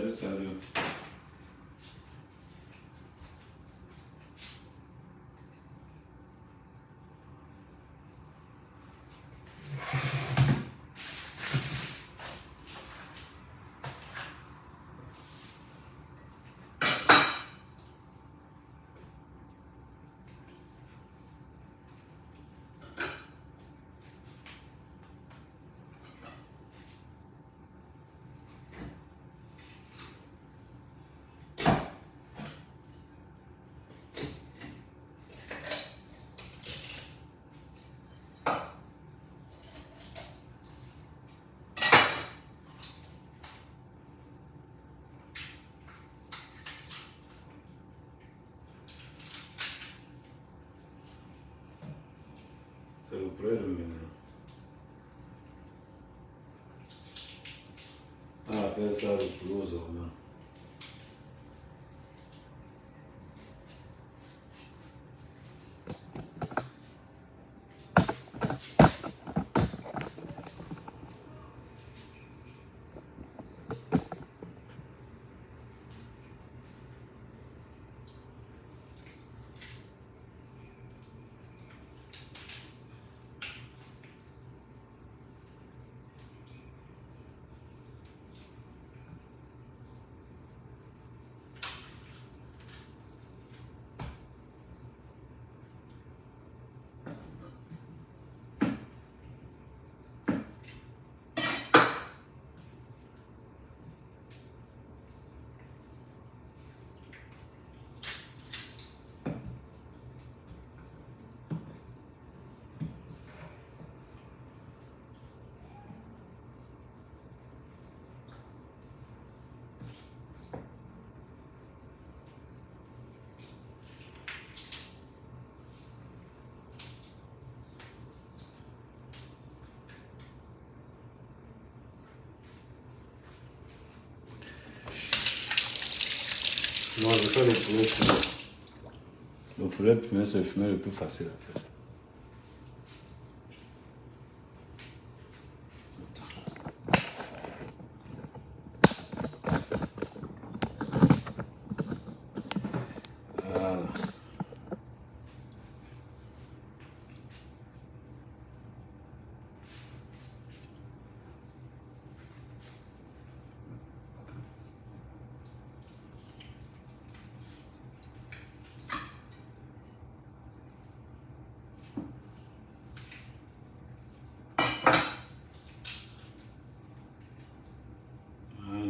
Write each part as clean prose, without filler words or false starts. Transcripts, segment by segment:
Salut, salut. C'est le problème maintenant. On appelle ça le poulet aux hormones. Non, je fais le poulet fumé. Le poulet fumé, c'est le fumé le plus facile à faire. Voilà. Voilà.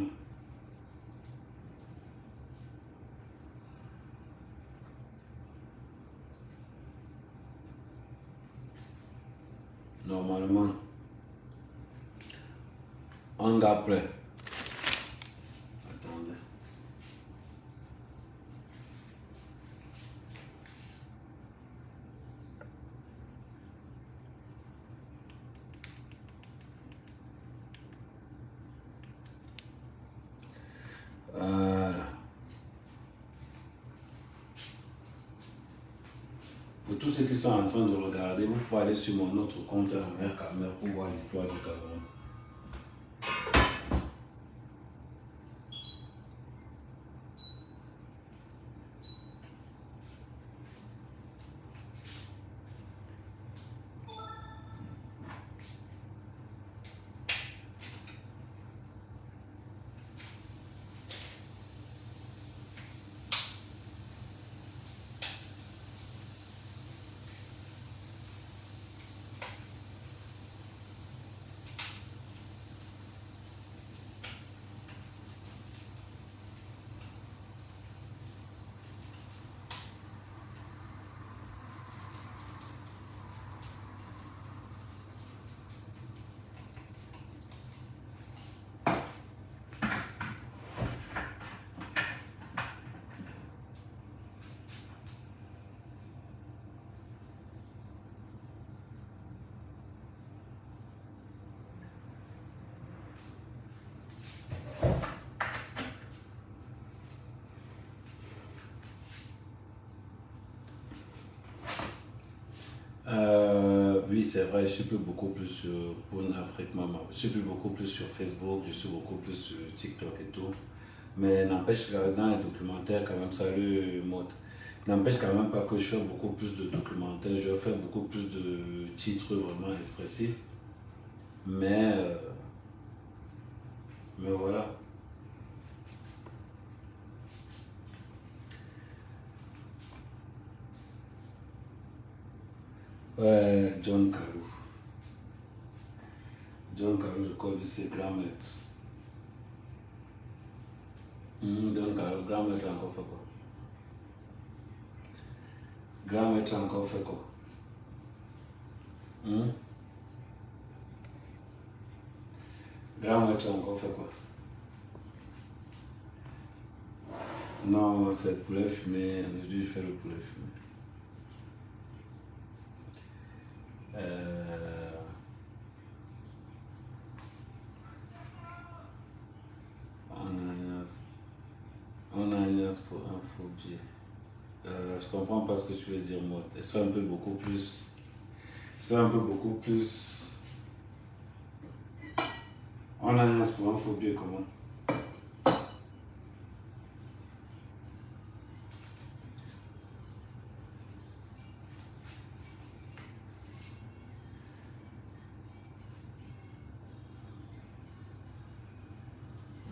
Normalement, on garde prêt. Attendez. Voilà. Pour tous ceux qui sont en train de regarder, vous pouvez aller sur mon autre compte Amir Kamer pour voir l'histoire du Cameroun. Oui, c'est vrai, je suis plus beaucoup plus sur Porn Afrique Maman. Je suis plus beaucoup plus sur Facebook, je suis beaucoup plus sur TikTok et tout. Mais n'empêche que dans les documentaires, quand même, ça le mode. N'empêche quand même pas que je fais beaucoup plus de documentaires, je fais beaucoup plus de titres vraiment expressifs. Mais, euh, mais voilà. Ouais, John Carou. John Carou, je connais ses grands maîtres. John Carou, grand maître encore fait quoi? Grand maître encore fait quoi? Grand maître encore fait quoi? Non, c'est le poulet fumé. Aujourd'hui, je fais le poulet fumé. On a un alliance pour un faux biais. Je comprends pas ce que tu veux dire, moi. Sois un peu beaucoup plus. Sois un peu beaucoup plus. On a un alliance pour un faux biais, comment?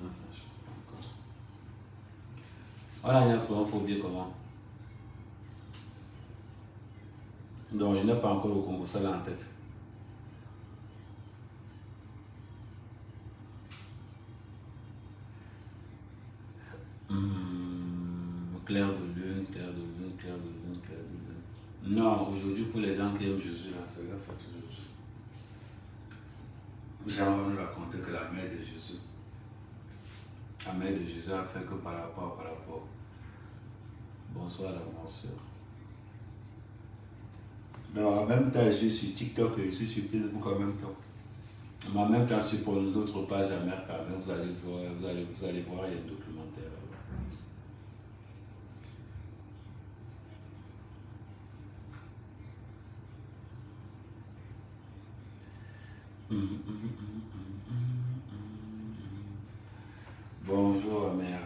Non, ça, je comprends pas. On a un alliance pour un faux biais, comment? Donc, je n'ai pas encore le Congo ça en tête. Clair de lune, clair de lune, clair de lune, clair de lune. Non, aujourd'hui, pour les gens qui aiment Jésus, là, c'est la fête de Jésus. Jean va nous raconter que la mère de Jésus, a fait que par rapport. Bonsoir la mention. Non, en même temps, je suis sur TikTok et je suis sur Facebook en même temps. Mais en même temps, sur pour nous autres pages à Mère Carmel, vous allez voir, il y a un documentaire là-bas. Bonjour, mère.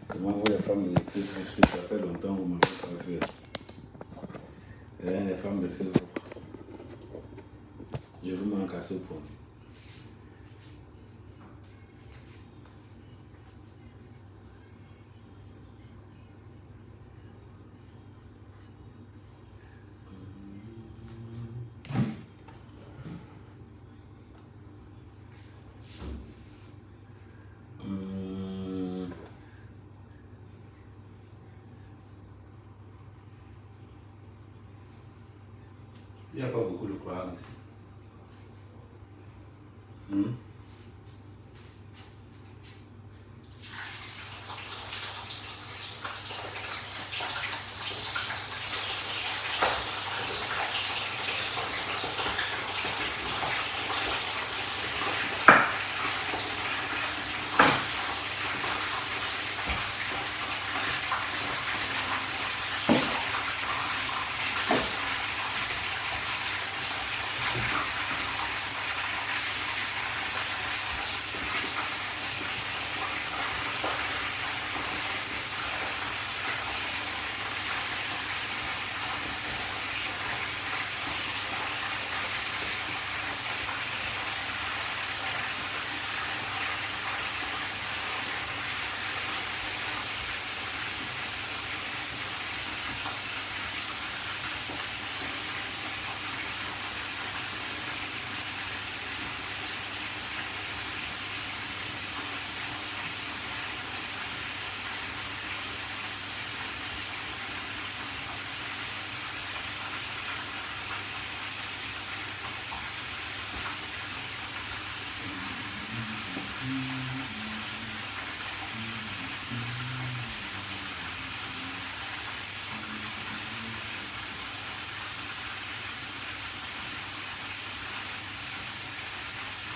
Comment vous les femmes de Facebook, ça fait longtemps que vous m'avez pas vu. Les femmes de Facebook. Je vous manque à ce point. Il n'y a pas beaucoup de croix ici.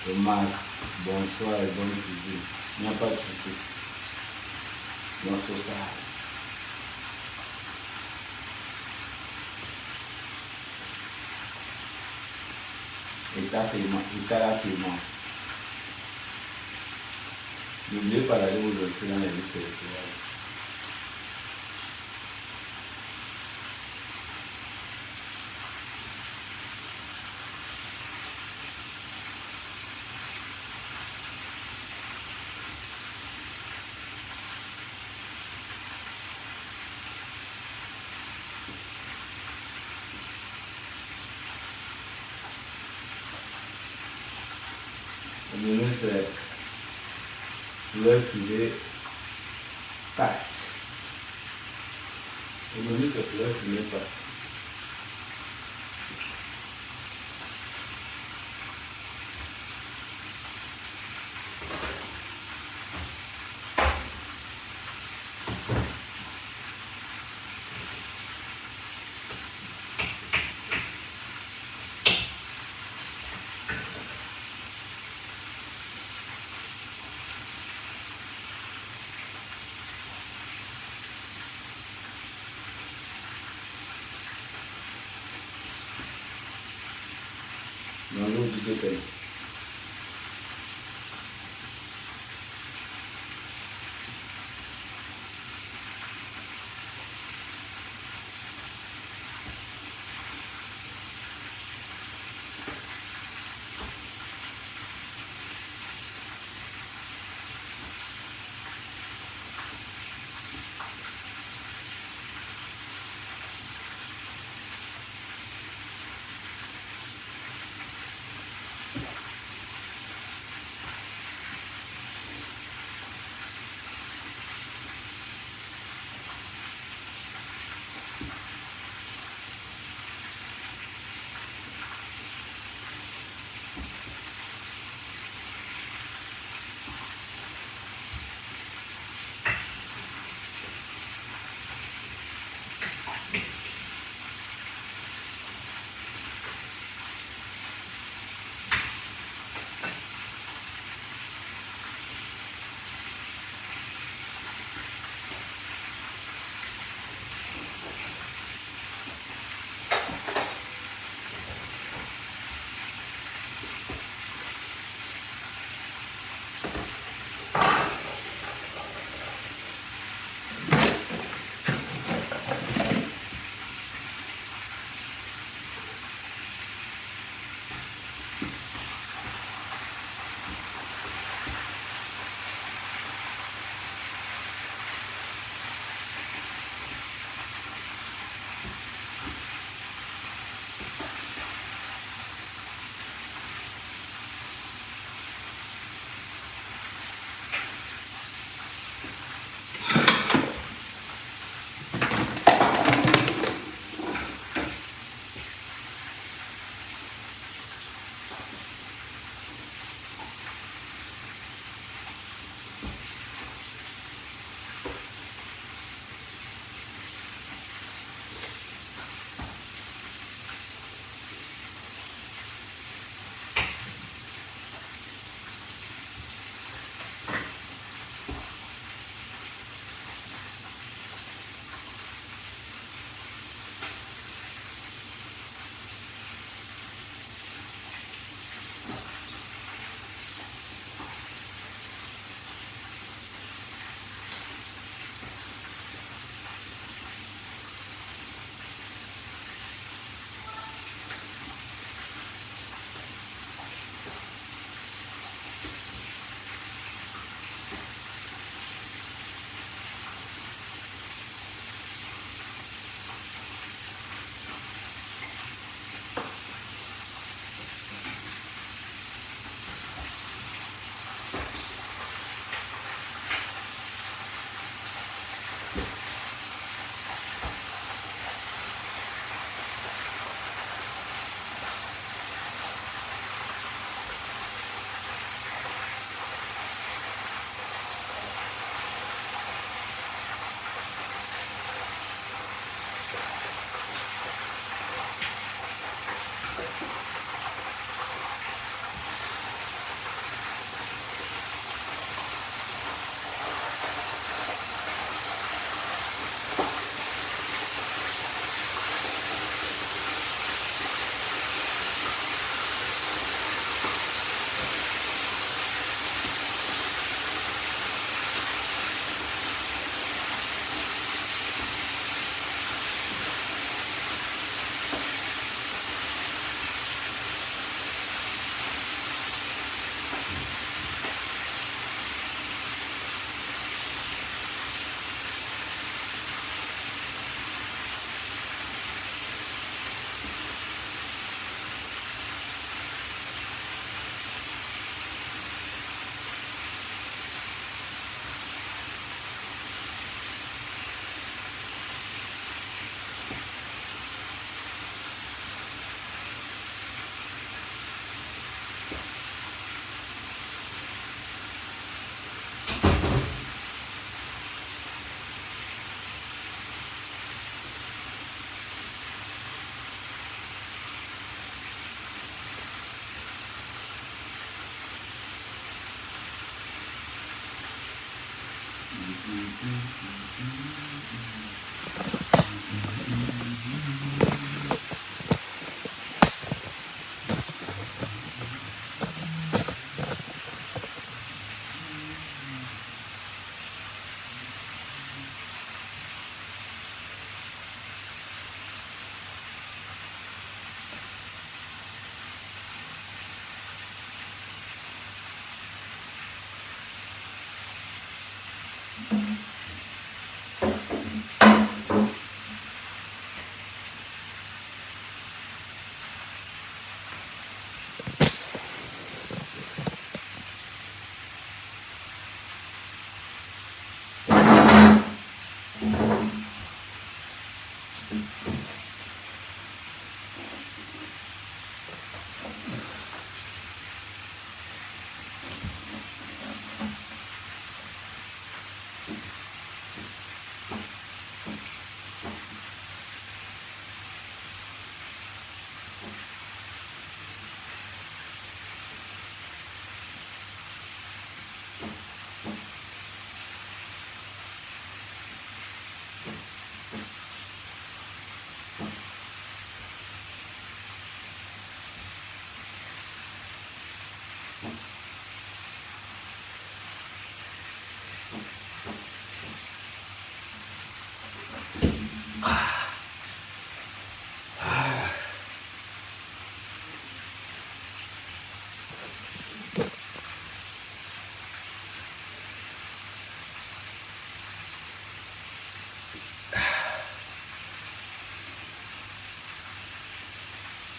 Thomas, bonsoir et bonne cuisine. Il n'y a pas de souci. Bonsoir. Et ta Clémence. N'oubliez pas d'aller vous inscrire dans les listes électorales. Le menu c'est poulet fumé pâte. Le menu c'est poulet fumé pâte. Bonjour DJ.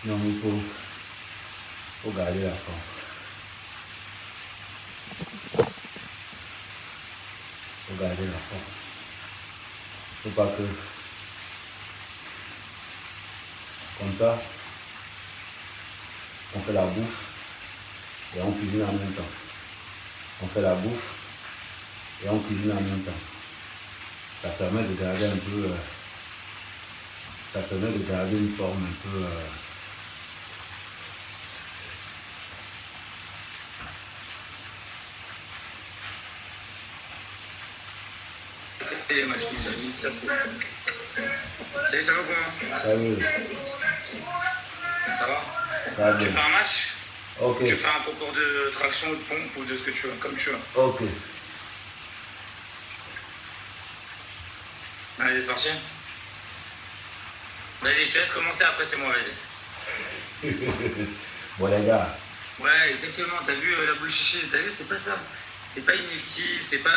Non, il faut garder la forme. Il faut garder la forme. Il ne faut pas que, comme ça, on fait la bouffe et on cuisine en même temps. On fait la bouffe et on cuisine en même temps. Ça permet de garder un peu, ça permet de garder une forme un peu. Salut, ça va comment? Salut. Ça va? Ça va Tu bien. fais un match? Ok. Tu fais un concours de traction ou de pompe ou de ce que tu veux, comme tu veux. Ok. Vas-y, c'est parti. Vas-y, je te laisse commencer, après c'est moi, vas-y. Bon les gars. Ouais, exactement, t'as vu la boule chichi, t'as vu, c'est pas ça. C'est pas une équipe, c'est pas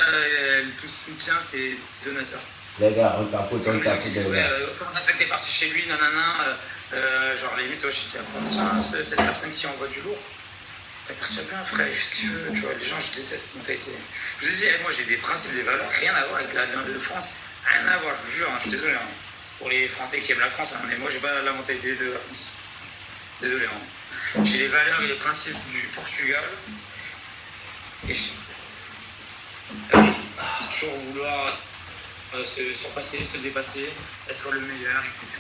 tout soutien, c'est donateur. Les gars, on tapote, C'est on comme les gens tapote qui les disent, ouais, gars. comment ça se fait que t'es parti chez lui, nanana, genre limite, toi, je dis, tiens, cette personne qui envoie du lourd, t'appartiens bien, frère, il fait ce qu'il veut, tu vois, les gens, je déteste cette mentalité. Je vous ai dit, moi, j'ai des principes, des valeurs, rien à voir avec la de France, rien à voir, je vous jure, hein, je suis désolé, hein, pour les Français qui aiment la France, hein, mais moi, j'ai pas la mentalité de la France. Désolé, hein. J'ai les valeurs et les principes du Portugal, et toujours vouloir se surpasser, se dépasser, être le meilleur, etc.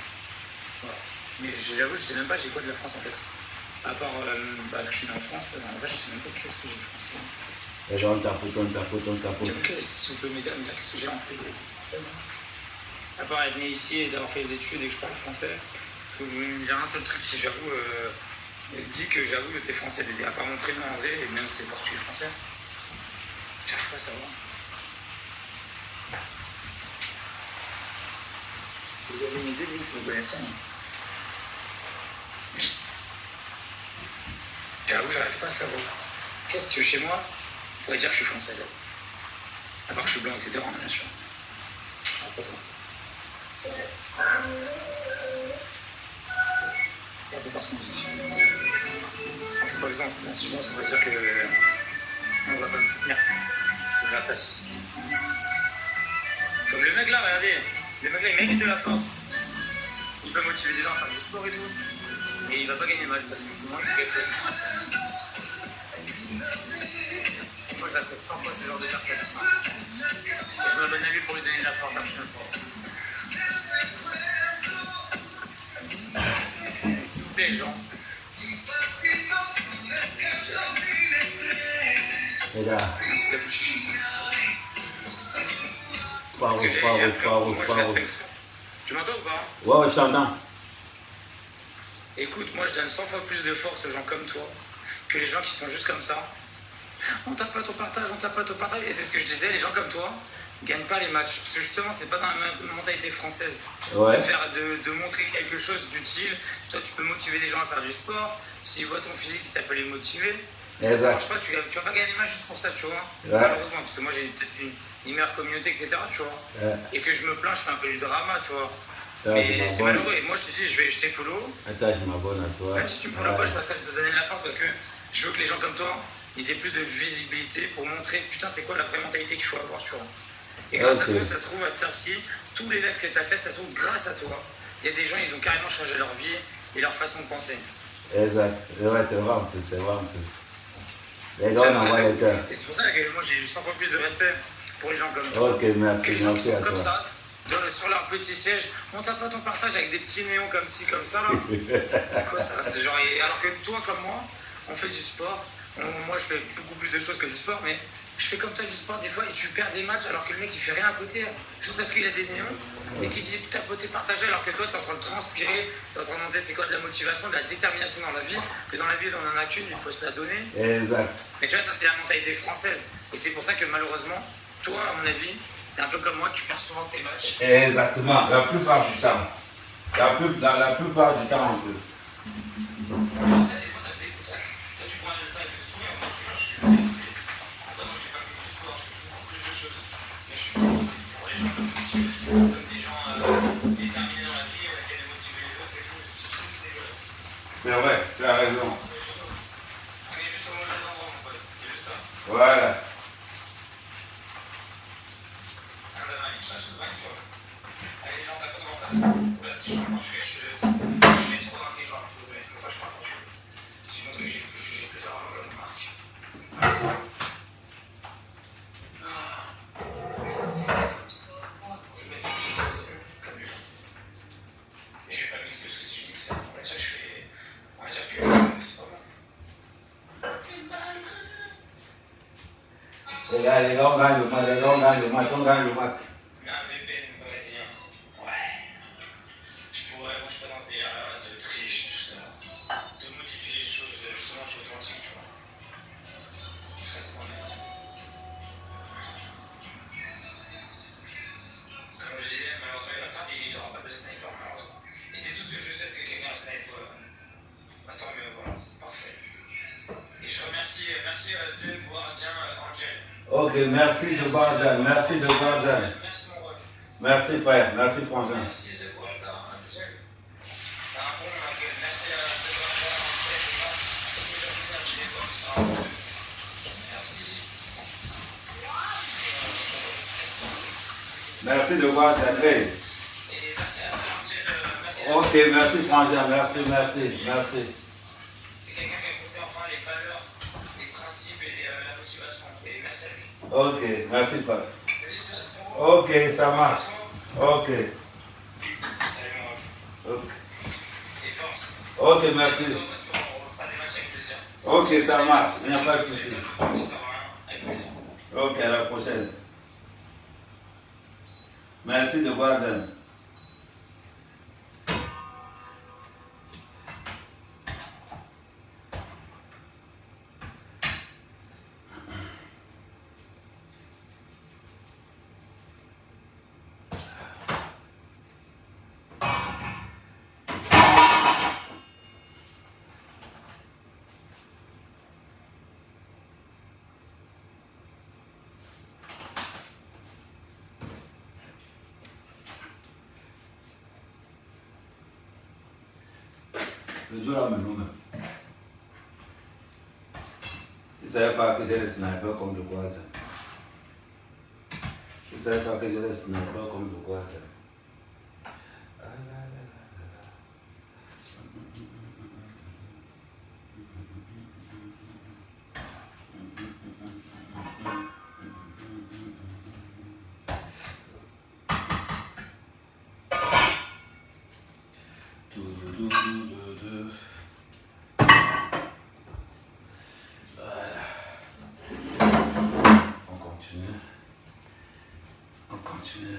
Voilà. Mais j'avoue, je sais même pas j'ai quoi de la France en fait. À part que je suis né en France, en vrai je sais même pas qu'est-ce que j'ai de français. Les gens, on tapote, on tapote, on tapote. J'avoue que si vous pouvez me dire qu'est-ce que j'ai en fait. À part être né ici et d'avoir fait des études et que je parle français, parce que vous me dire un seul truc qui j'avoue, dit que j'avoue que t'es français, à part mon prénom en vrai, et même c'est portugais français, j'arrive pas à savoir. Vous avez une idée, vous me connaissez, hein? J'avoue, j'arrive pas à savoir. Qu'est-ce que chez moi, on pourrait dire que je suis français, là. À part que je suis blanc, etc., hein, bien sûr. Pas ça. Attention, par exemple, si je pense, on va dire que on va pas me soutenir. Grâce à ça. Comme le mec là, regardez. Le mec là, il mérite de la force. Il peut motiver des gens à faire du sport et tout. Mais il va pas gagner le match parce que justement, il fait quelque chose. Moi, je respecte 100 fois ce genre de personne. Et je me donne à lui pour lui donner de la force à prochaine fois. S'il vous plaît, les gens. Les gars. C'est la bouche. Ouspa, C'est ce que Ouspa, j'allais dire, Ouspa, frérot. Moi, je Ouspa, respecte Ouspa. ça. Tu m'entends ou pas? Ouais, je t'entends. Écoute, moi, je donne 100 fois plus de force aux gens comme toi que les gens qui sont juste comme ça. On tape pas ton partage, on tape pas ton partage. Et c'est ce que je disais, les gens comme toi gagnent pas les matchs. Parce que justement, c'est pas dans la mentalité française Ouais. de montrer quelque chose d'utile. Toi, tu peux motiver les gens à faire du sport. S'ils voient ton physique, ça peut les motiver. Ça marche pas, tu vas pas gagner des matchs juste pour ça, tu vois. Ouais. Malheureusement, parce que moi, j'ai peut-être une meilleure communauté, etc., tu vois. Ouais. Et que je me plains, je fais un peu du drama, tu vois. Attends, je Mais c'est m'abonne. malheureux. Et moi, je te dis, je t'ai follow. Attends, je m'abonne à toi. Même si tu me follow pas, je passerai de te donner de la force parce que je veux que les gens comme toi, ils aient plus de visibilité pour montrer, putain, c'est quoi la vraie mentalité qu'il faut avoir, tu vois. Et grâce à toi, ça se trouve, à cette heure-ci, tous les lives que tu as fait, ça se trouve grâce à toi. Il y a des gens, ils ont carrément changé leur vie et leur façon de penser. Exact. Ouais, c'est vrai en plus, c'est vrai en plus. Les gars, on envoie les cœurs. Et c'est pour ça que moi, j'ai 100 fois plus de respect pour les gens comme toi. Ok, merci, que les gens qui merci à sont comme toi. ça, sur leur petit siège, on tape pas ton partage avec des petits néons comme ci, comme ça, là. C'est quoi ça? C'est genre, alors que toi, comme moi, on fait du sport. Moi, je fais beaucoup plus de choses que du sport, mais je fais comme toi du sport des fois et tu perds des matchs alors que le mec il fait rien à côté, juste parce qu'il a des néons et qu'il dit tapoter, partager, alors que toi t'es en train de transpirer, t'es en train de monter c'est quoi de la motivation, de la détermination dans la vie, que dans la vie on en a qu'une, il faut se la donner. Exact. Mais tu vois, ça c'est la mentalité française et c'est pour ça que malheureusement, toi à mon avis, t'es un peu comme moi, tu perds souvent tes matchs. Exactement, la plupart du temps. La plupart du temps en plus. Nous sommes des gens déterminés dans la vie, on essaie de motiver les autres et tout, c'est dégueulasse. C'est vrai, tu as raison. On est juste au mauvais endroit, mon pote, c'est juste ça. Voilà. Allez, les gens, t'as pas de mental. Voilà, si je parle portugais, je suis trop intelligent, je suis désolé, faut pas que je parle portugais. Si je montre que j'ai plusieurs langues de marque. Mais c'est comme ça. Je mets des musiques comme les gens. Et je vais pas mixer parce que si je mixe, on va dire que je fais. On va dire que c'est pas bon. T'es malheureux. Les gars, on gagne le match, les gars, on gagne le match, on gagne le match. Mais un VPN brésilien. Ouais. Moi je pense déjà de triche, tout ça. De modifier les choses, justement, je suis authentique, tu vois. Je reste moi-même. Comme je disais, malheureusement, il n'y aura pas de sniper, malheureusement. Et c'est tout ce que je souhaite que quelqu'un snipe. Tant mieux, voilà. Parfait. Et je remercie, de me voir, tiens, Angel. Ok, merci de Barjan, merci de Barjan. Merci mon ref. Merci frère, merci frangin. Merci de voir, Angel. T'as un bon mec, merci à ce Angel, Merci. Merci de Barjan. Hey. Et merci à Angel, Ok, merci frangin, merci. C'est quelqu'un qui a compris enfin les valeurs, les principes et la motivation. Et merci à lui. Ok, merci frère. Vas-y, je te laisse mon Ok, ça marche. Ok. Salut mon ref. Ok, Et force. ok, merci. On fera des matchs avec plaisir. Ok, ça marche, il n'y a pas de souci. Tu ne sers rien, avec plaisir. Ok, à la prochaine. Merci de Barjan. Le jour là maintenant. Il ne savait pas que j'ai les snipers comme le Guadja. Il ne savait pas que j'ai les snipers comme le Guadja. Voilà. On continue.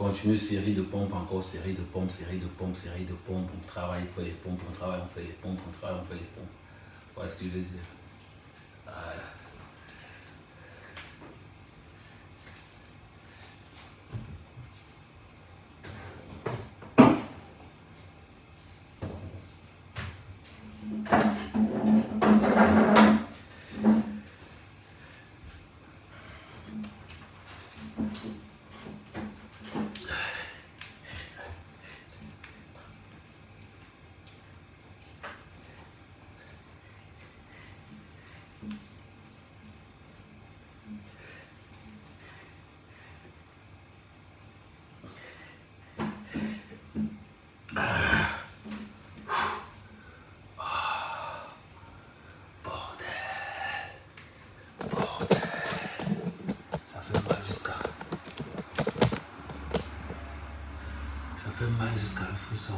continue, série de pompes, encore série de pompes, série de pompes, série de pompes. On travaille, on fait les pompes, on travaille, on fait les pompes, on travaille, on fait les pompes. Voilà ce que je veux dire. Voilà. Ça fait mal jusqu'à le frisson.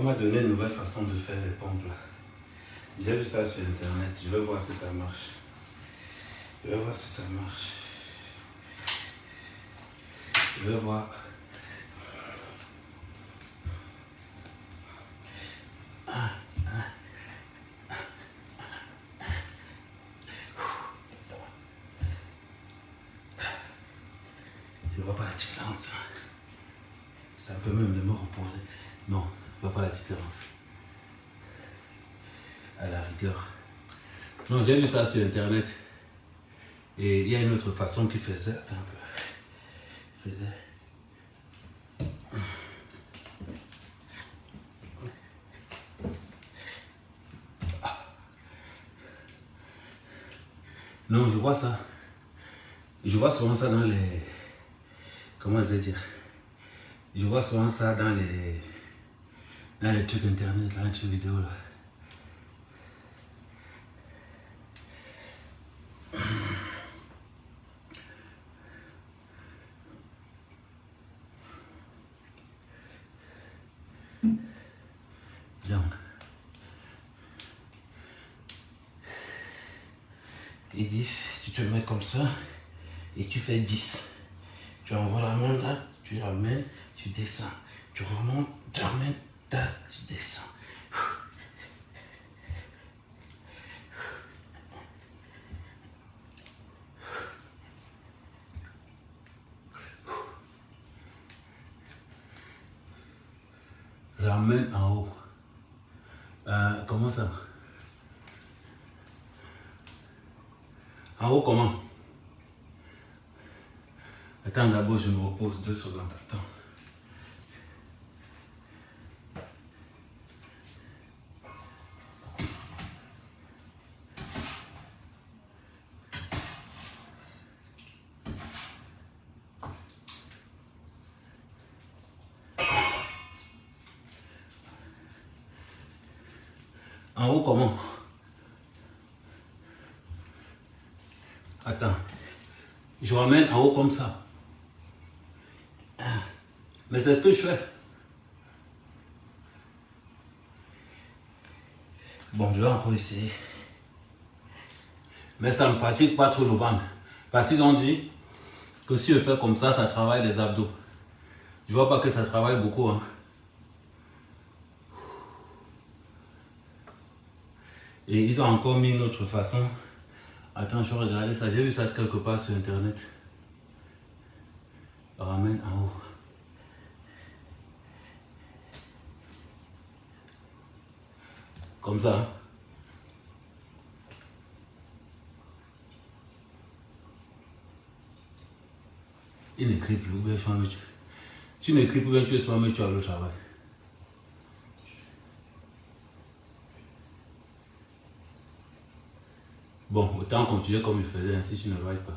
On m'a donné une nouvelle façon de faire les pompes là. J'ai vu ça sur internet, je vais voir si ça marche. Je vais voir si ça marche. Je vais voir. Je ne vois pas la différence. Ça peut même de me reposer. Non, je ne vois pas la différence. À la rigueur. Non, j'ai vu ça sur internet. Et il y a une autre façon qui faisait. Attends un peu. Faisait. Non, je vois ça. Je vois souvent ça dans les... Comment je vais dire? Je vois souvent ça dans les trucs internet, là, les trucs vidéo là. Donc, il dit, tu te mets comme ça et tu fais 10. Tu envoies la main là, tu ramènes, tu descends. Tu remontes, tu ramènes, là, tu descends. Ramène en haut. Comment ça? En haut comment? Attends, d'abord je me repose 2 secondes. Attends. En haut comment? Attends. Je ramène en haut comme ça. Mais c'est ce que je fais. Bon, je vais encore essayer. Mais ça ne me fatigue pas trop le ventre. Parce qu'ils ont dit que si je fais comme ça travaille les abdos. Je vois pas que ça travaille beaucoup. Hein. Et ils ont encore mis une autre façon. Attends, je vais regarder ça. J'ai vu ça quelque part sur internet. Ramène en haut. Comme ça. Hein. Il n'écrit plus, ou bien tu n'écris plus, ou bien tu es souvent, mais tu as le travail. Bon, autant continuer comme il faisait, ainsi tu ne railles pas.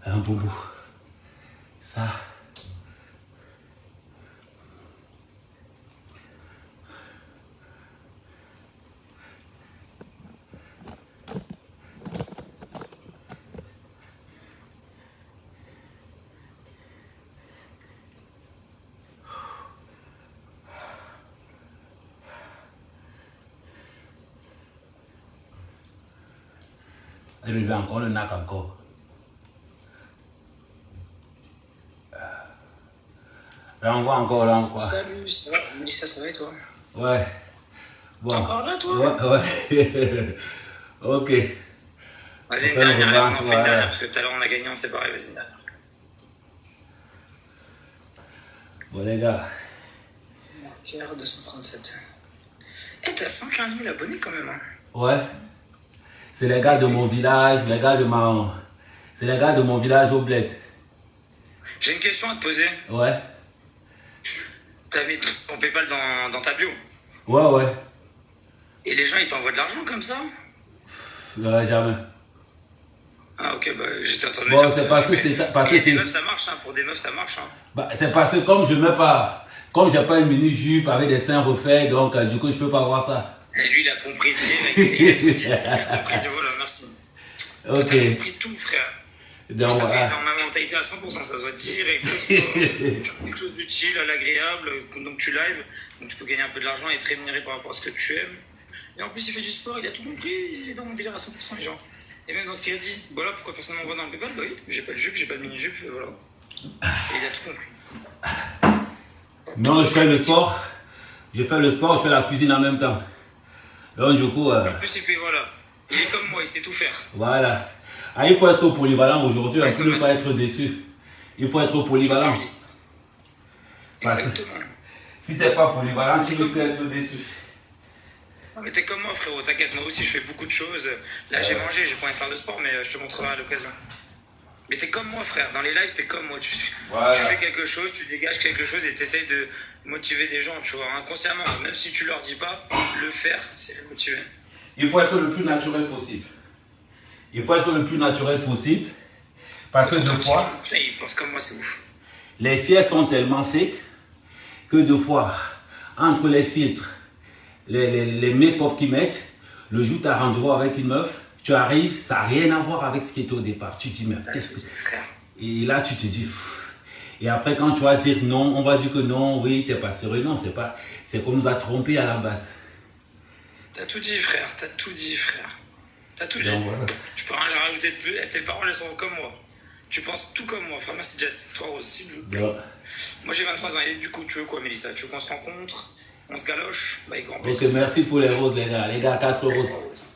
Un boubou. Ça. Et le gars encore le nac encore. Là on voit encore, là encore. Salut, ça va? Mélissa, ça va et toi? Ouais. Bon. T'es encore là, toi? Ouais. Ok. Vas-y, une dernière, on fait une dernière, parce que tout à l'heure on a gagné, on s'est barré, vas-y, une dernière. Bon les gars. Marqueur 237. Eh, t'as 115 000 abonnés quand même, hein? Ouais. C'est les gars de mon village, les gars de ma... C'est les gars de mon village au bled. J'ai une question à te poser. Ouais. T'as mis ton PayPal dans ta bio? Ouais. Et les gens, ils t'envoient de l'argent comme ça? Jamais. Ah ok, bah j'étais en train de bon, dire... c'est parce que c'est... Parce que des meufs, ça marche, hein. Pour des meufs, ça marche, hein. Bah, c'est parce que comme je mets pas... Comme j'ai pas une mini-jupe avec des seins refaits, donc du coup, je peux pas voir ça. Et lui, il a compris, il a tout dit. Il a compris, voilà, merci. Ok. T'as compris tout, frère. Donc, ça voilà. dans ma mentalité à 100%, ça se voit direct. Quelque chose d'utile, à l'agréable, donc tu live, donc tu peux gagner un peu de l'argent et te rémunérer par rapport à ce que tu aimes. Et en plus, il fait du sport, il a tout compris, il est dans mon délire à 100%, les gens. Et même dans ce qu'il a dit, voilà pourquoi personne m'envoie dans le PayPal, bah oui, j'ai pas de jupe, j'ai pas de mini-jupe, voilà. Il a tout compris. Non, je fais le sport. Je fais la cuisine en même temps. Donc du coup... En plus, il fait, voilà, il est comme moi, il sait tout faire. Voilà. Ah, il faut être polyvalent aujourd'hui pour ne pas être déçu. Il faut être polyvalent. Exactement. Si t'es pas polyvalent, tu risques d'être déçu. Mais t'es comme moi, frérot, t'inquiète, moi aussi je fais beaucoup de choses. Là j'ai mangé, j'ai pas envie de faire de sport, mais je te montrerai à l'occasion. Mais t'es comme moi, frère, dans les lives, t'es comme moi. Tu fais quelque chose, tu dégages quelque chose et t'essayes de motiver des gens, tu vois, inconsciemment. Même si tu leur dis pas, le faire, c'est les motiver. Il faut être le plus naturel possible. Parce que deux fois, putain, ils pensent comme moi, c'est ouf. Les filles sont tellement fake que deux fois, entre les filtres, les make-up qu'ils mettent, le jour tu as rendez-vous avec une meuf, tu arrives, ça n'a rien à voir avec ce qui était au départ. Tu te dis, mais qu'est-ce que... Et là, tu te dis... Et après, quand tu vas dire non, on va dire que non, oui, t'es pas sérieux. Non, c'est pas... C'est qu'on nous a trompés à la base. T'as tout dit, frère. T'as tout dit. Donc, voilà. Je peux rien rajouter de plus. Tes paroles, elles sont comme moi. Tu penses tout comme moi. Frère, merci Jess. 3 roses, s'il vous plaît. Moi, j'ai 23 ans. Et du coup, tu veux quoi, Mélissa? Tu veux qu'on se rencontre? On se galoche? Bah, grand plaisir. Ok, merci pour les roses, les gars. Les gars, 4 roses.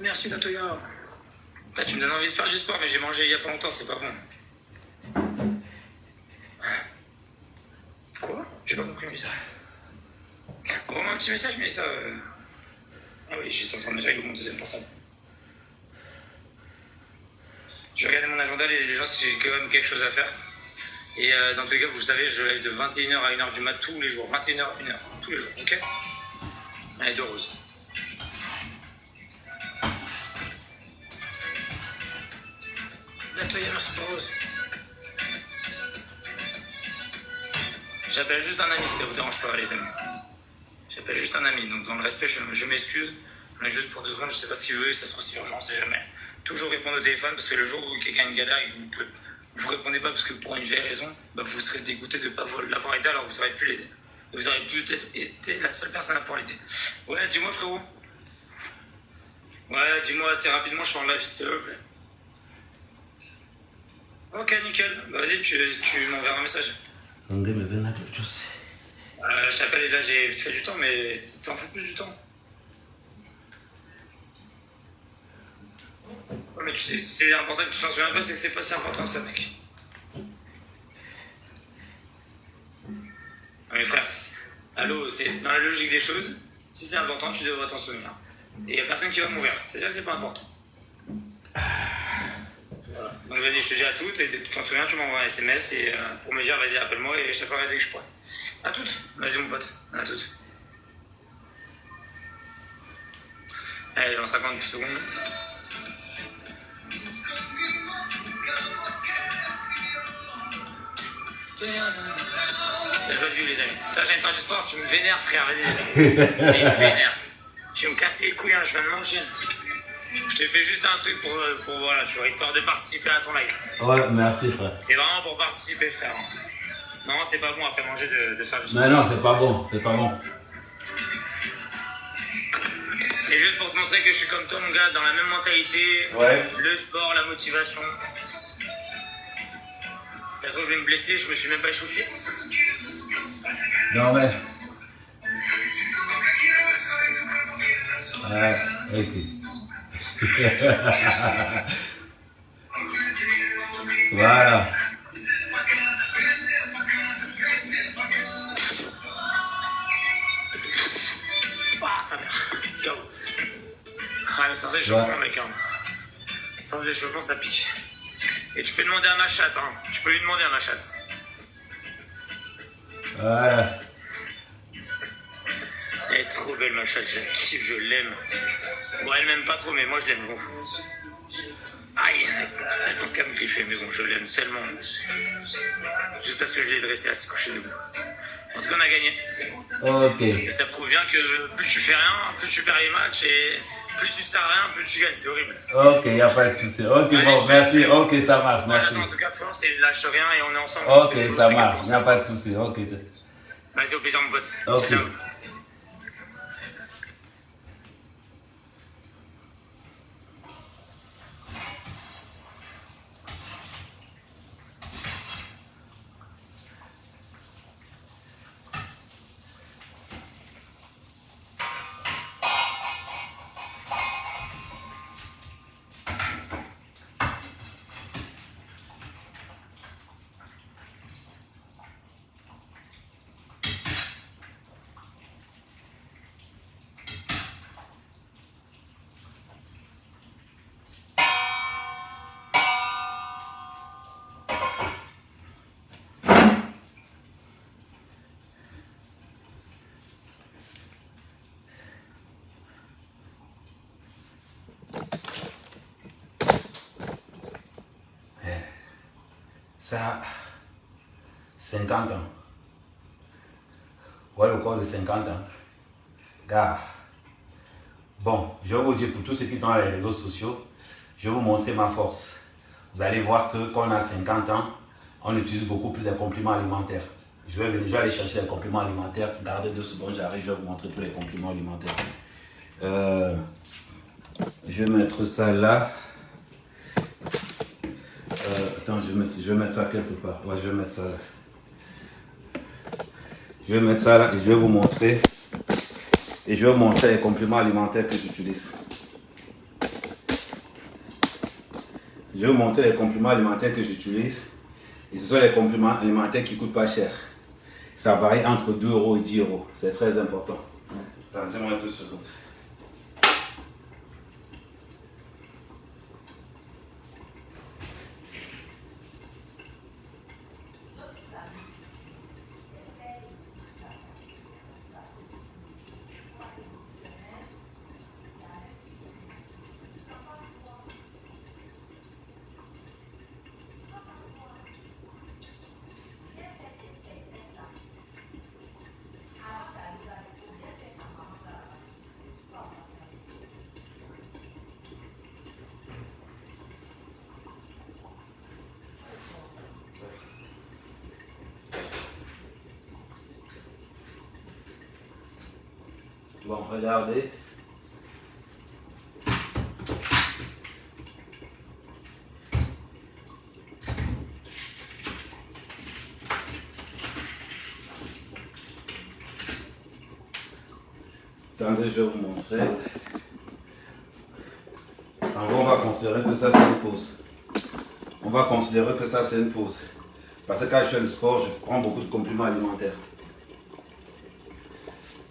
Merci, Natoya. Tu me donnes envie de faire du sport, mais j'ai mangé il y a pas longtemps, c'est pas bon. Quoi? J'ai pas compris, Mélissa. Envoie-moi un petit message, Mélissa. Ah oui, j'étais en train de me dire avec mon deuxième portable. Je regardais mon agenda, les gens, si j'ai quand même quelque chose à faire. Et dans tous les cas, vous savez, je lève de 21h à 1h du mat tous les jours. 21h, 1h, tous les jours, ok? Allez, 2 roses. Toi, merci pour rose. J'appelle juste un ami, si ça vous dérange pas, les amis. J'appelle juste un ami, donc dans le respect, je m'excuse. Mais juste pour 2 secondes, je sais pas ce qu'il veut, ça sera aussi urgent, on sait jamais. Toujours répondre au téléphone, parce que le jour où quelqu'un a une galère et que vous répondez pas parce que pour une vieille raison, bah vous serez dégoûté de ne pas l'avoir aidé alors que vous auriez pu l'aider. Vous auriez pu être la seule personne à pouvoir l'aider. Ouais, dis-moi frérot. Ouais, dis-moi assez rapidement, je suis en live s'il te plaît. Ok, nickel. Bah, vas-y, tu m'enverras un message. Je t'appelle et là j'ai vite fait du temps, mais t'en fais plus du temps. Ouais, mais tu sais, si c'est important que tu t'en souviens pas, c'est que c'est pas si important ça, mec. Mais frère, allô, c'est dans la logique des choses, si c'est important, tu devrais t'en souvenir. Et y a personne qui va mourir, c'est-à-dire que c'est pas important. Voilà. Donc vas-y, je te dis à toutes, et tu t'en souviens, tu m'envoies un SMS et, pour me dire, vas-y, appelle-moi et je t'appellerai dès que je pourrai. À toutes, vas-y mon pote, à toutes. Allez, genre 50 secondes. La joie de vivre, les amis. Ça, j'aime faire du sport, tu me vénères, frère, vas-y. Il me vénère. Tu me casses les couilles, hein, je viens de manger. Je t'ai fait juste un truc pour voilà, tu vois, histoire de participer à ton live. Ouais, merci, frère. C'est vraiment pour participer, frère. Non, c'est pas bon après manger de faire du sport. Mais non, c'est pas bon, c'est pas bon. Et juste pour te montrer que je suis comme toi, mon gars, dans la même mentalité. Ouais. Le sport, la motivation. Ça se trouve, je vais me blesser, je me suis même pas échauffé. Non, mais. Ouais, ok. Voilà. Ah, mais sans échauffement, mec. Hein. Sans échauffement, ça pique. Et tu peux demander à ma chatte, hein. Tu peux lui demander à ma chatte. Voilà. Elle est trop belle, ma chatte. Je la kiffe, je l'aime. Bon, elle m'aime pas trop, mais moi, je l'aime. Bon. Aïe, elle pense qu'à me griffer, mais bon, je l'aime tellement. Juste parce que je l'ai dressée à se coucher debout. En tout cas, on a gagné. Ok. Et ça prouve bien que plus tu fais rien, plus tu perds les matchs et plus tu sers à rien, plus tu gagnes. C'est horrible. Ok, y a pas de souci. Ok, allez, bon, merci. Ok, ça marche, merci. Attends, en tout cas, force et lâche rien et on est ensemble. Ok, ça marche. Y a pas de souci. Ok. Vas-y, au plaisir, mon pote. Ok. Ciao. Ça, 50 ans. Ouais, le corps de 50 ans. Gars. Bon, je vais vous dire pour tous ceux qui sont dans les réseaux sociaux, je vais vous montrer ma force. Vous allez voir que quand on a 50 ans, on utilise beaucoup plus les compléments alimentaires. Je vais déjà aller chercher les compléments alimentaires. Gardez 2 secondes, j'arrive, je vais vous montrer tous les compléments alimentaires. Je vais mettre ça là. Attends, je vais mettre ça quelque part. Ouais, je vais mettre ça là. Je vais mettre ça là et je vais vous montrer. Et je vais vous montrer les compléments alimentaires que j'utilise. Je vais vous montrer les compléments alimentaires que j'utilise. Et ce sont les compléments alimentaires qui ne coûtent pas cher. Ça varie entre 2 € et 10 €. C'est très important. Attendez-moi 2 secondes. Bon, regardez. Attendez, je vais vous montrer. En gros, on va considérer que ça, c'est une pause. On va considérer que ça, c'est une pause. Parce que quand je fais le sport, je prends beaucoup de compléments alimentaires.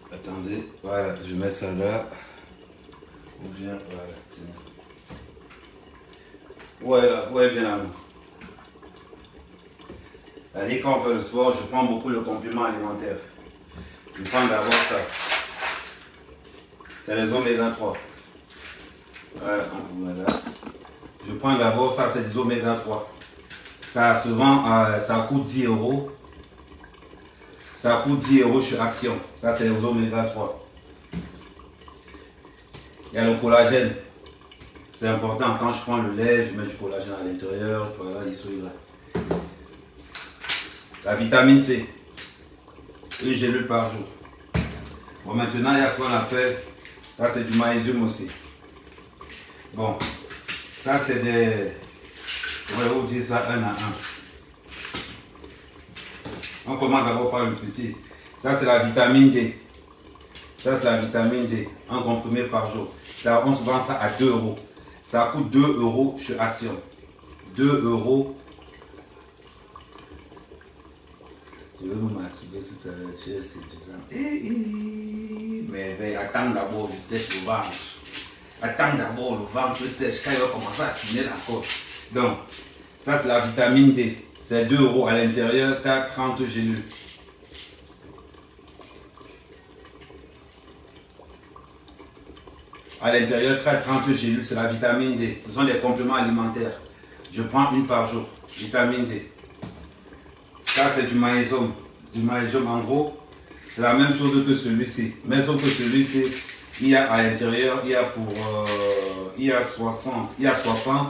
Attendez, voilà, je mets ça là. Ou bien, voilà, tiens. Ouais, bien là. C'est-à-dire, quand on fait le sport, je prends beaucoup de compléments alimentaires. Je prends d'abord ça. C'est les oméga 3. Voilà, voilà. Je prends d'abord ça, c'est des oméga 3. Ça se vend, ça coûte 10 euros. Ça coûte 10 euros chez Action. Ça, c'est les oméga 3. Il y a le collagène. C'est important. Quand je prends le lait, je mets du collagène à l'intérieur. Voilà, il soit là. La vitamine C. Une gélule par jour. Bon, maintenant, il y a ce qu'on appelle. Ça, c'est du magnésium aussi. Bon, ça, c'est des. On va vous dire ça un à un. On commence d'abord par le petit. Ça, c'est la vitamine D. Ça, c'est la vitamine D. Un comprimé par jour. Ça, on se vend ça à 2 euros. Ça coûte 2 euros chez Action. 2 euros. Je vais vous masturber si ça va être mais attends d'abord, je sèche le ventre. Attends d'abord, le ventre sèche. Quand il va commencer à tourner la côte. Donc, ça, c'est la vitamine D. C'est 2 euros à l'intérieur, tu as 30 gélules. À l'intérieur, tu as 30 gélules, c'est la vitamine D. Ce sont des compléments alimentaires. Je prends une par jour, vitamine D. Ça, c'est du magnésium. Du magnésium, en gros, c'est la même chose que celui-ci. Mais sauf que celui-ci, il y a à l'intérieur, il y a pour... il y a 60. Il y a 60.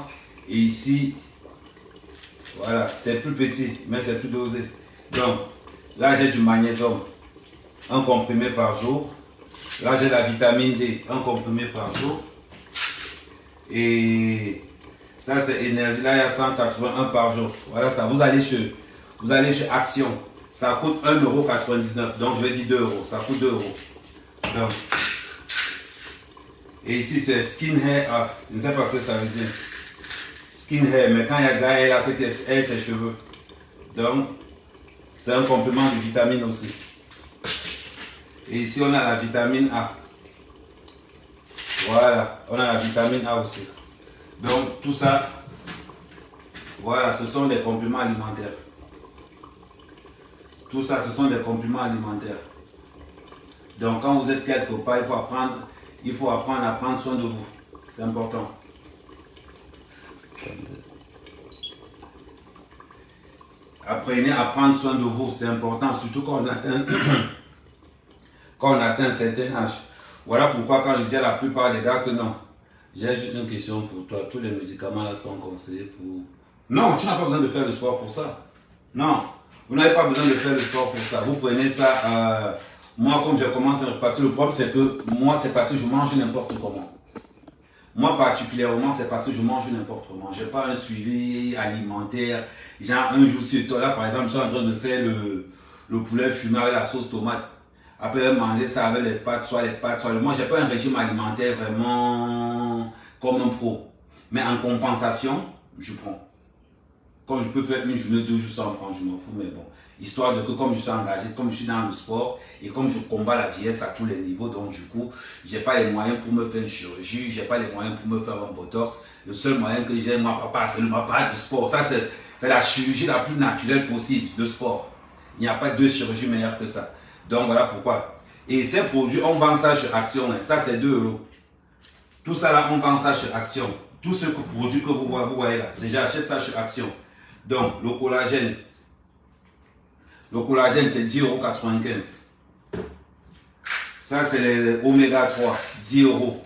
Et ici, voilà, c'est plus petit, mais c'est plus dosé. Donc, là, j'ai du magnésium. Un comprimé par jour. Là, j'ai la vitamine D. Un comprimé par jour. Et ça, c'est énergie. Là, il y a 181 par jour. Voilà ça. Vous allez chez Action. Ça coûte 1,99 €. Donc, je vais dire 2 euros. Ça coûte 2 euros. Donc, et ici, c'est Skin Hair Off. Je ne sais pas ce que ça veut dire. Skin Hair. Mais quand il y a déjà hair là, c'est que hair, c'est cheveux. Donc, c'est un complément de vitamine aussi. Et ici, on a la vitamine A. Voilà. On a la vitamine A aussi. Donc, tout ça, voilà, ce sont des compléments alimentaires. Tout ça, ce sont des compléments alimentaires. Donc, quand vous êtes quelque part, il faut apprendre à prendre soin de vous. C'est important. Apprenez à prendre soin de vous. C'est important, surtout quand on atteint un certain âge. Voilà pourquoi quand je dis à la plupart des gars que non, j'ai juste une question pour toi. Tous les médicaments là sont conseillés pour... Non, tu n'as pas besoin de faire le sport pour ça. Non. Vous n'avez pas besoin de faire le sport pour ça. Vous prenez ça, moi comme je commence à repasser, le problème c'est que moi c'est parce que je mange n'importe comment. Moi particulièrement c'est parce que je mange n'importe comment. Je n'ai pas un suivi alimentaire. Genre un jour sur toi là par exemple, je suis en train de faire le poulet fumé avec la sauce tomate. Après manger ça avec les pâtes, soit les pâtes, soit le... Moi j'ai pas un régime alimentaire vraiment comme un pro. Mais en compensation, je prends. Comme je peux faire une journée, 2 jours sans prendre, je m'en fous, mais bon. Histoire de que comme je suis engagé, comme je suis dans le sport et comme je combats la vieillesse à tous les niveaux, donc du coup, j'ai pas les moyens pour me faire une chirurgie, j'ai pas les moyens pour me faire un botox. Le seul moyen que j'ai, moi, papa, c'est le papa du sport. Ça, c'est la chirurgie la plus naturelle possible, de sport. Il n'y a pas de chirurgie meilleure que ça. Donc voilà pourquoi. Et ces produits, on vend ça chez Action. Ça, c'est 2 euros. Tout ça là, on vend ça chez Action. Tous ces produits que vous voyez là, c'est j'achète ça chez Action. Donc, le collagène. Le collagène, c'est 10,95 €. Ça, c'est les oméga 3, 10 euros.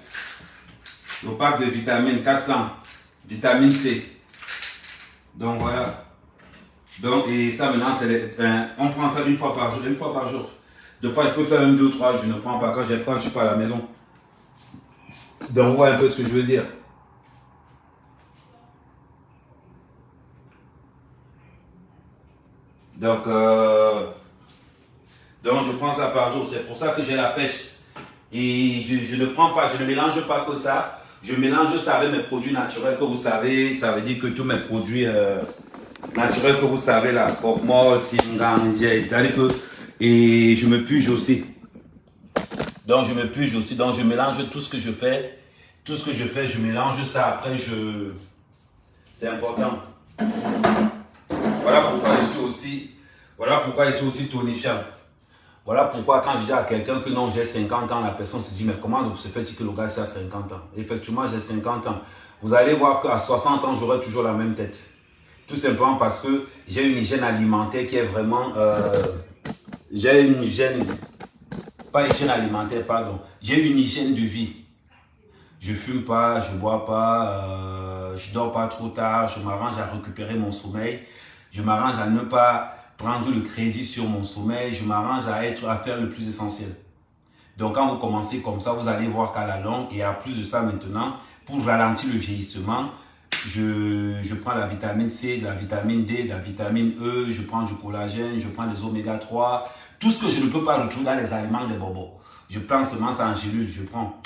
Le pack de vitamines, 400. Vitamine C. Donc, voilà. Donc, et ça, maintenant, on prend ça une fois par jour. Deux fois, je peux faire même 2 ou 3, je ne prends pas. Quand je prends, je ne suis pas à la maison. Donc, voilà un peu ce que je veux dire. Donc, je prends ça par jour. C'est pour ça que j'ai la pêche. Et je ne prends pas, je ne mélange pas que ça. Je mélange ça avec mes produits naturels que vous savez. Ça veut dire que tous mes produits naturels que vous savez là, Pokmol, Singang, c'est-à-dire que et je me puge aussi. Donc je me puge aussi. Donc je mélange tout ce que je fais. Tout ce que je fais, je mélange ça. Après, c'est important. Voilà pourquoi je suis aussi tonifiant. Voilà pourquoi quand je dis à quelqu'un que non, j'ai 50 ans, la personne se dit, mais comment se fait-il que le gars c'est à 50 ans? Effectivement, j'ai 50 ans. Vous allez voir qu'à 60 ans, j'aurai toujours la même tête. Tout simplement parce que j'ai une hygiène alimentaire qui est vraiment... j'ai une hygiène... Pas hygiène alimentaire, pardon. J'ai une hygiène de vie. Je fume pas, je bois pas, je dors pas trop tard, je m'arrange à récupérer mon sommeil. Je m'arrange à ne pas prendre le crédit sur mon sommeil. Je m'arrange à faire le plus essentiel. Donc quand vous commencez comme ça, vous allez voir qu'à la longue, et à plus de ça maintenant, pour ralentir le vieillissement, je prends la vitamine C, la vitamine D, la vitamine E, je prends du collagène, je prends des oméga 3, tout ce que je ne peux pas retrouver dans les aliments des bobos. Je prends seulement ça en gélule, je prends.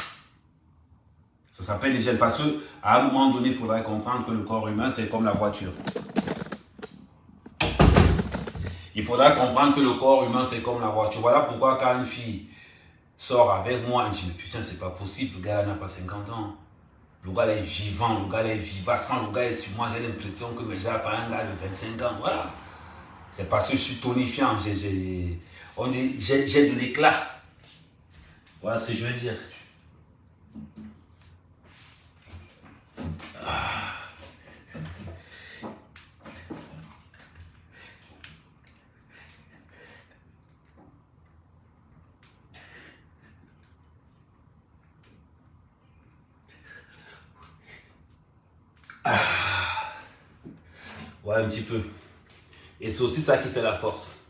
Ça s'appelle l'hygiène parce qu'à un moment donné, il faudrait comprendre que le corps humain, c'est comme la voiture. Il faudra comprendre que le corps humain, c'est comme la voiture. Voilà pourquoi quand une fille sort avec moi, elle me dit, mais putain, c'est pas possible, le gars n'a pas 50 ans. Le gars est vivant, le gars est vivace. Quand le gars est sur moi, j'ai l'impression que j'ai pas un gars de 25 ans. Voilà. C'est parce que je suis tonifiant. On dit, j'ai de l'éclat. Voilà ce que je veux dire. Ouais, un petit peu. Et c'est aussi ça qui fait la force.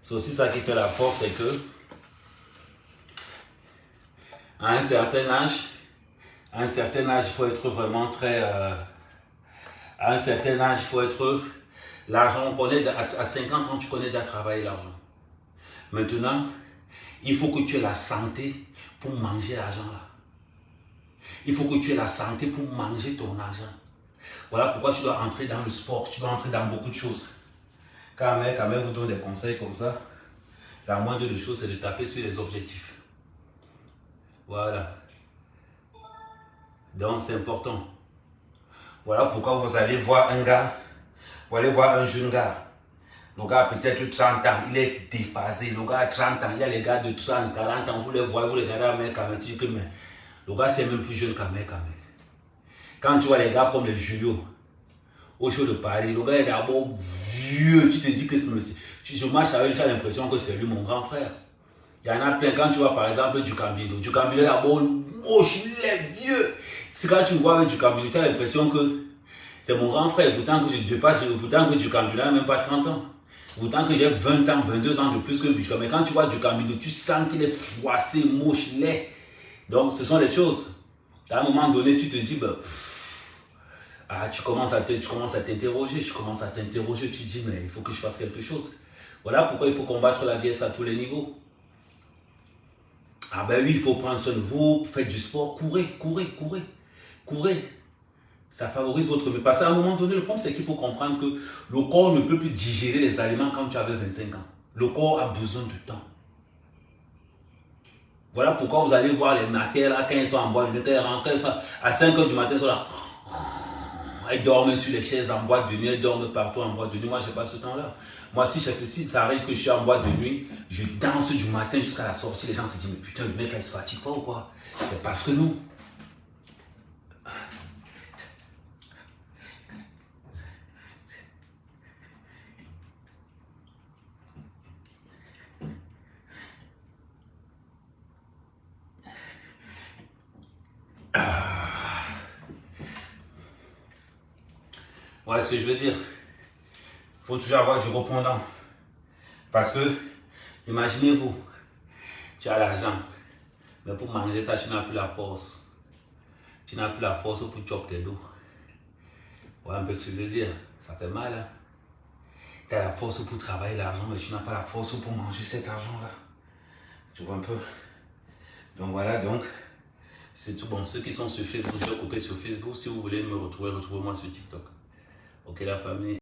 C'est aussi ça qui fait la force, c'est que à un certain âge, il faut être vraiment très... à un certain âge, il faut être... L'argent, on connaît, à 50 ans, tu connais déjà travailler l'argent. Maintenant, il faut que tu aies la santé pour manger l'argent là. Il faut que tu aies la santé pour manger ton argent. Voilà pourquoi tu dois entrer dans le sport, tu dois entrer dans beaucoup de choses. Quand un mec vous donne des conseils comme ça, la moindre des choses, c'est de taper sur les objectifs. Voilà. Donc, c'est important. Voilà pourquoi vous allez voir un gars, vous allez voir un jeune gars. Le gars a peut-être 30 ans, il est déphasé. Le gars a 30 ans, il y a les gars de 30, 40 ans, vous les voyez, vous regardez un mec, tu dis que mais, le gars c'est même plus jeune qu'un mec. Quand tu vois les gars comme les Julio, au show de Paris, le gars est d'abord vieux, tu te dis que je marche avec lui, tu as l'impression que c'est lui mon grand frère. Il y en a plein, quand tu vois par exemple du Cambido est d'abord moche, il est vieux. C'est quand tu vois avec du Cambido, tu as l'impression que c'est mon grand frère, pourtant que du Cambido n'a même pas 30 ans. Pourtant que j'ai 20 ans, 22 ans de plus que Ducambido. Mais quand tu vois Ducambido, tu sens qu'il est froissé, moche, laid. Donc ce sont les choses. À un moment donné, tu te dis, ben, tu commences à t'interroger, tu te dis, mais il faut que je fasse quelque chose. Voilà pourquoi il faut combattre la vieillesse à tous les niveaux. Ah ben oui, il faut prendre soin de vous, faites du sport, courez. Ça favorise votre... Mais parce qu'à un moment donné, le problème, c'est qu'il faut comprendre que le corps ne peut plus digérer les aliments quand tu avais 25 ans. Le corps a besoin de temps. Voilà pourquoi vous allez voir les matins, là, quand ils sont en boîte de nuit, quand ils rentrent, à 5 h du matin, ils sont là. Ils dorment sur les chaises en boîte de nuit, ils dorment partout en boîte de nuit. Moi, je n'ai pas ce temps-là. Moi, si ça arrive que je suis en boîte de nuit, je danse du matin jusqu'à la sortie. Les gens se disent, mais putain, le mec, là, il se fatigue pas ou quoi? C'est parce que non. Voilà ce que je veux dire. Il faut toujours avoir du répondant. Parce que Imaginez-vous, tu as l'argent, mais pour manger ça, tu n'as plus la force. Tu n'as plus la force pour choper tes dos. Ouais, un peu ce que je veux dire, ça fait mal. Hein? Tu as la force pour travailler l'argent, mais tu n'as pas la force pour manger cet argent-là. Tu vois un peu? Donc voilà, donc, c'est tout. Bon, ceux qui sont sur Facebook, je vais couper sur Facebook. Si vous voulez me retrouver, retrouvez-moi sur TikTok. Ok, la famille.